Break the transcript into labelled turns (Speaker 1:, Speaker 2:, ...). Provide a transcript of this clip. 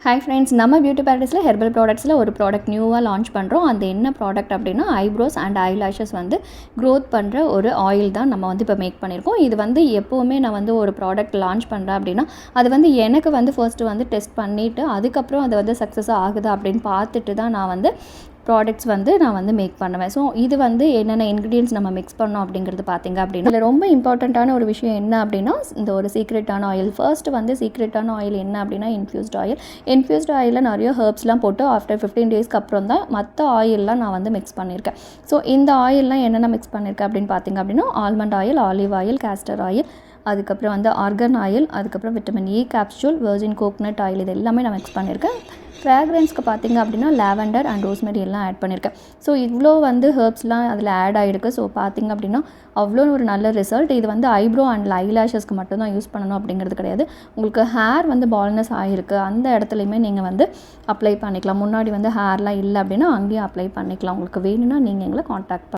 Speaker 1: Hi friends, நம்ம beauty பேரடைஸில் herbal ப்ராடக்ட்ஸில் ஒரு product நியூவாக லான்ச் பண்ணுறோம். அந்த என்ன ப்ராடக்ட் அப்படின்னா ஐப்ரோஸ் அண்ட் ஐலாஷஸ் வந்து க்ரோத் பண்ணுற ஒரு ஆயில் தான் நம்ம வந்து இப்போ மேக் பண்ணியிருக்கோம். இது வந்து எப்போவுமே நான் வந்து ஒரு ப்ராடக்ட் லான்ச் பண்ணுறேன் அப்படின்னா அது வந்து எனக்கு வந்து ஃபர்ஸ்ட்டு வந்து டெஸ்ட் பண்ணிவிட்டு அதுக்கப்புறம் அது வந்து சக்ஸஸ் ஆகுது அப்படின்னு பார்த்துட்டு தான் நான் வந்து ப்ராடக்ட்ஸ் வந்து நான் வந்து மேக் பண்ணுவேன். ஸோ இது வந்து என்னென்ன இன்க்ரீடியன்ஸ் நம்ம மிக்ஸ் பண்ணோம் அப்படிங்கிறது பார்த்திங்க அப்படின்னா இதில் ரொம்ப இம்பார்ட்டண்ட்டான ஒரு விஷயம் என்ன அப்படின்னா இந்த ஒரு சீக்ரெட்டான ஆயில். ஃபர்ஸ்ட்டு வந்து சீக்ரெட்டான ஆயில் என்ன அப்படின்னா இன்ஃப்யூஸ்ட் ஆயிலில் நிறைய ஹெர்ப்ஸ்லாம் போட்டு ஆஃப்டர் 15 டேஸ்க்கு அப்புறம் தான் மற்ற ஆயிலெலாம் நான் வந்து மிக்ஸ் பண்ணியிருக்கேன். ஸோ இந்த ஆயிலெலாம் என்னென்ன மிக்ஸ் பண்ணியிருக்கேன் அப்படின்னு பார்த்திங்க அப்படின்னா almond oil, olive oil, castor oil, அதுக்கப்புறம் வந்து ஆர்கன் ஆயில், அதுக்கப்புறம் vitamin E capsule, virgin coconut oil, இது எல்லாமே நான் மிக்ஸ் பண்ணியிருக்கேன். ஃப்ராக்ரன்ஸ்க்கு பார்த்திங்க அப்படின்னா லாவெண்டர் அண்ட் ரோஸ்மெரி எல்லாம் ஆட் பண்ணியிருக்கேன். ஸோ இவ்வளோ வந்து ஹெர்ப்ஸ்லாம் அதில் ஆட் ஆகிருக்கு. ஸோ பார்த்திங்க அப்படின்னா அவ்வளோ ஒரு நல்ல ரிசல்ட். இது வந்து ஐப்ரோ அண்ட் ஐலாஷஸ்க்கு மட்டும்தான் யூஸ் பண்ணணும் அப்படிங்கிறது கிடையாது. உங்களுக்கு ஹேர் வந்து பால்னஸ் ஆகிருக்கு அந்த இடத்துலையுமே நீங்கள் வந்து அப்ளை பண்ணிக்கலாம். முன்னாடி வந்து ஹேர்லாம் இல்லை அப்படின்னா அங்கேயும் அப்ளை பண்ணிக்கலாம். உங்களுக்கு வேணும்னா நீங்கள் எங்களை காண்டாக்ட்